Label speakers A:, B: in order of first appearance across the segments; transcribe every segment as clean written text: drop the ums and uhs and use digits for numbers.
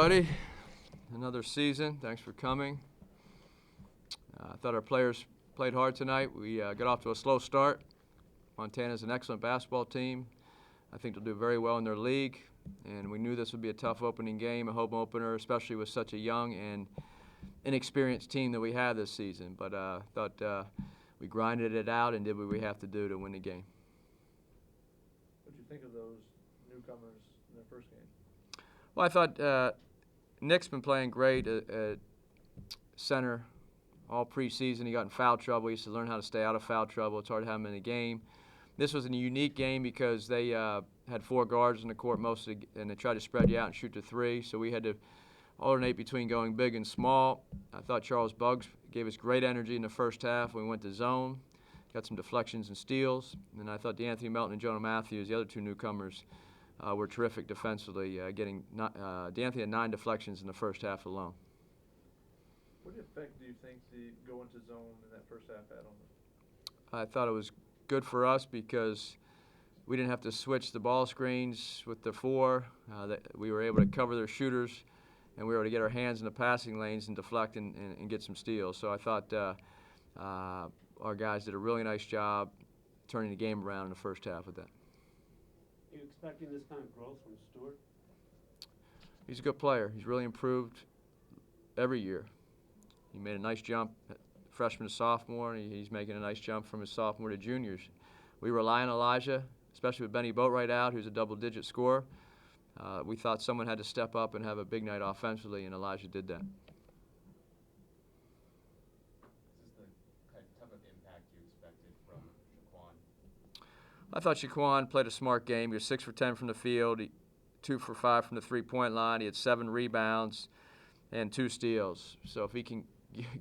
A: Buddy, another season. Thanks for coming. I thought our players played hard tonight. We got off to a slow start. Montana's an excellent basketball team. I think they'll do very well in their league, and we knew this would be a tough opening game, a home opener, especially with such a young and inexperienced team that we have this season. But I thought we grinded it out and did what we have to do to win the game.
B: What did you think of those newcomers in their first game?
A: Well, I thought Nick's been playing great at center all preseason. He got in foul trouble. He used to learn how to stay out of foul trouble. It's hard to have him in the game. This was a unique game because they had four guards in the court and they tried to spread you out and shoot the three. So we had to alternate between going big and small. I thought Charles Buggs gave us great energy in the first half. We went to zone, got some deflections and steals. And I thought DeAnthony Melton and Jonah Matthews, the other two newcomers, were terrific defensively. DeAnthony had 9 deflections in the first half alone.
B: What effect do you think the go into zone in that first half had on them?
A: I thought it was good for us because we didn't have to switch the ball screens with the four. We were able to cover their shooters, and we were able to get our hands in the passing lanes and deflect and get some steals. So I thought our guys did a really nice job turning the game around in the first half with that.
C: Are you expecting this kind of growth from Stewart?
A: He's a good player. He's really improved every year. He made a nice jump freshman to sophomore, and he's making a nice jump from his sophomore to juniors. We rely on Elijah, especially with Benny Boatwright out, who's a double-digit scorer. We thought someone had to step up and have a big night offensively, and Elijah did that.
D: Is this the type of impact you expected from Shaquan?
A: I thought Shaquan played a smart game. He was 6 for 10 from the field, 2 for 5 from the three-point line. He had 7 rebounds and 2 steals. So if he can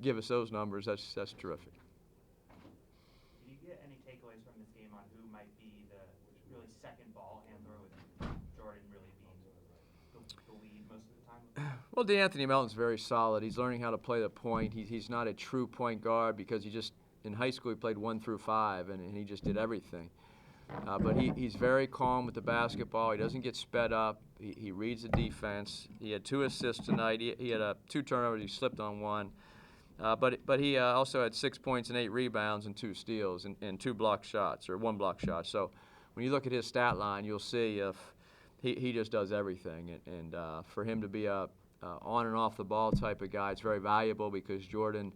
A: give us those numbers, that's terrific.
E: Did you get any takeaways from this game on who might be the really second ball handler with Jordan really being the lead most of the time?
A: Well, DeAnthony Melton's very solid. He's learning how to play the point. He's not a true point guard because in high school he played 1 through 5 and he just did everything. But he's very calm with the basketball. He doesn't get sped up. He reads the defense. He had 2 assists tonight. He had 2 turnovers. He slipped on 1. But he also had 6 points and 8 rebounds and 2 steals and 2 blocked shots or 1 blocked shot. So when you look at his stat line, you'll see if he just does everything. And for him to be a on and off the ball type of guy, it's very valuable because Jordan,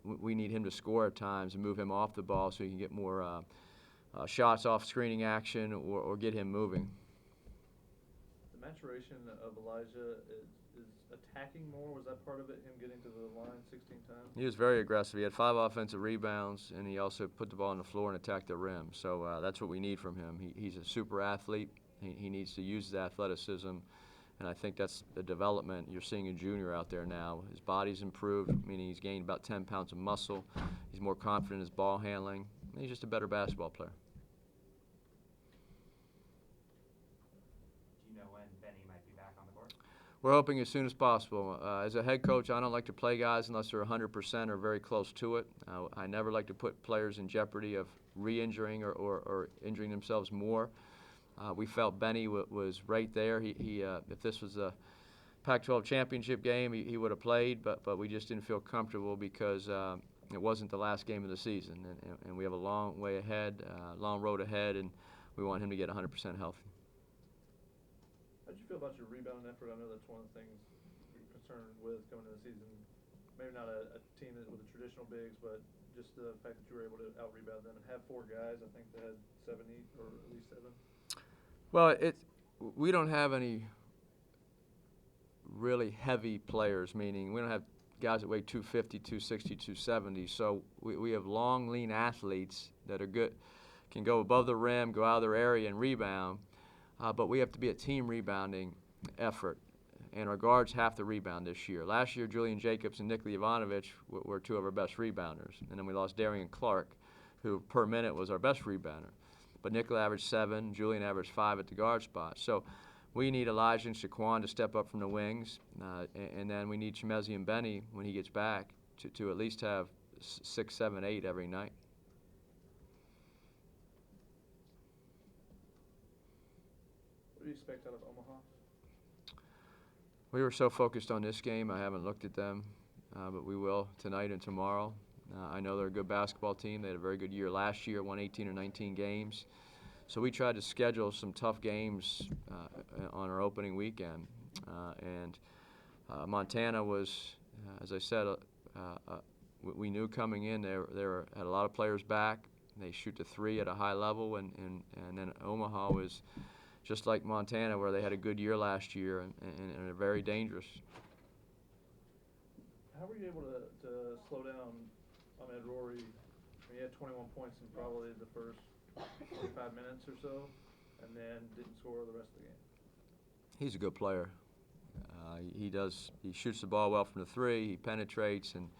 A: we need him to score at times and move him off the ball so he can get more shots off screening action or get him moving.
B: The maturation of Elijah is attacking more. Was that part of it, him getting to the line 16 times?
A: He was very aggressive. He had 5 offensive rebounds, and he also put the ball on the floor and attacked the rim. So that's what we need from him. He's a super athlete. He needs to use his athleticism, and I think that's the development you're seeing a junior out there now. His body's improved, meaning he's gained about 10 pounds of muscle. He's more confident in his ball handling. He's just a better basketball player.
E: Do you know when Benny might be back on the court?
A: We're hoping as soon as possible. As a head coach, I don't like to play guys unless they're 100% or very close to it. I never like to put players in jeopardy of re-injuring or injuring themselves more. We felt Benny was right there. If this was a Pac-12 championship game, he would have played, but we just didn't feel comfortable because it wasn't the last game of the season, and we have a long way ahead, long road ahead, and we want him to get 100% healthy.
B: How did you feel about your rebounding effort? I know that's one of the things you're concerned with going into the season. Maybe not a team with the traditional bigs, but just the fact that you were able to out-rebound them and have 4 guys. I think they had 7 each, or at least 7.
A: Well, we don't have any really heavy players, meaning we don't have guys that weigh 250, 260, 270. So we have long, lean athletes that are good, can go above the rim, go out of their area and rebound. But we have to be a team rebounding effort, and our guards have to rebound this year. Last year, Julian Jacobs and Nikola Ivanovic were 2 of our best rebounders, and then we lost Darian Clark, who per minute was our best rebounder. But Nikola averaged 7, Julian averaged 5 at the guard spot. So we need Elijah and Shaquan to step up from the wings, and then we need Chimezi and Benny, when he gets back, to at least have 6, 7, 8 every night.
B: What do you expect out of Omaha?
A: We were so focused on this game, I haven't looked at them, but we will tonight and tomorrow. I know they're a good basketball team. They had a very good year last year, won 18 or 19 games. So we tried to schedule some tough games on our opening weekend. Montana was, as I said, we knew coming in they had a lot of players back. They shoot the three at a high level, and then Omaha was just like Montana, where they had a good year last year and are very dangerous.
B: How were you able to slow down Ahmed Rory? He had 21 points in probably the first 45 minutes or so, and then didn't score the rest of the game.
A: He's a good player. He shoots the ball well from the three. He penetrates, and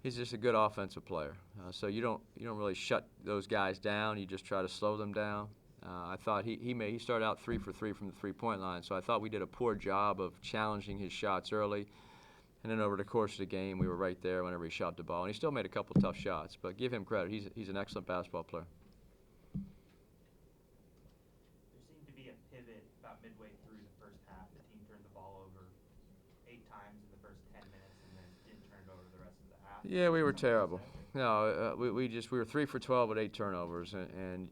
A: he's just a good offensive player. So you don't really shut those guys down. You just try to slow them down. I thought he started out 3 for 3 from the three-point line. So I thought we did a poor job of challenging his shots early. And then over the course of the game, we were right there whenever he shot the ball. And he still made a couple tough shots, but give him credit. He's an excellent basketball player.
E: There seemed to be a pivot about midway through the first half. The team turned the ball over 8 times in the first 10 minutes and then didn't turn it over the rest of the half.
A: Yeah, we were terrible. No, we were 3 for 12 with 8 turnovers, and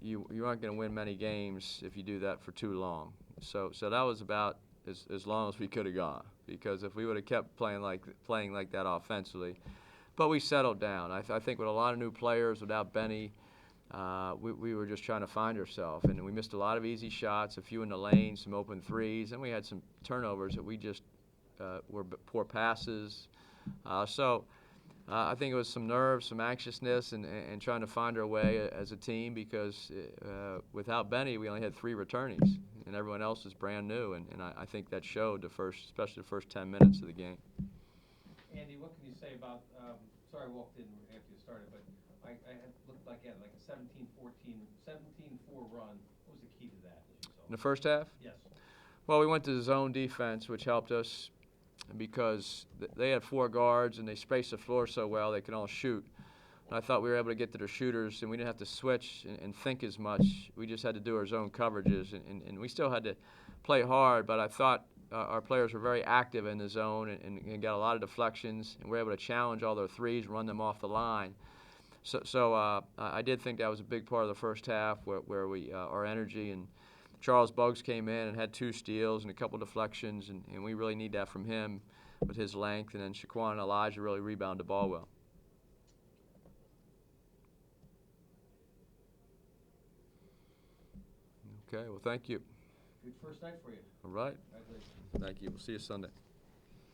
A: you aren't going to win many games if you do that for too long. So that was about as long as we could have gone, because if we would have kept playing like that offensively, but we settled down. I think with a lot of new players, without Benny, we were just trying to find ourselves, and we missed a lot of easy shots, a few in the lane, some open threes, and we had some turnovers that we just were poor passes. I think it was some nerves, some anxiousness, and trying to find our way as a team, because without Benny, we only had 3 returnees, and everyone else was brand new, and I think that showed especially the first 10 minutes of the game.
F: Andy, what can you say about, sorry I walked in after you started, but I had looked like you had like a 17-4 run. What was the key to that, as you saw?
A: In the first half?
F: Yes.
A: Well, we went to zone defense, which helped us because they had 4 guards, and they spaced the floor so well they could all shoot. And I thought we were able to get to their shooters, and we didn't have to switch and think as much. We just had to do our zone coverages, and we still had to play hard, but I thought our players were very active in the zone and got a lot of deflections, and we were able to challenge all their threes, run them off the line. So I did think that was a big part of the first half, where we our energy, and Charles Buggs came in and had 2 steals and a couple deflections, and we really need that from him with his length. And then Shaquan and Elijah really rebound the ball well. Okay, well, thank you.
F: Good first night for you.
A: All right.
F: Congratulations.
A: Thank you. We'll see you Sunday.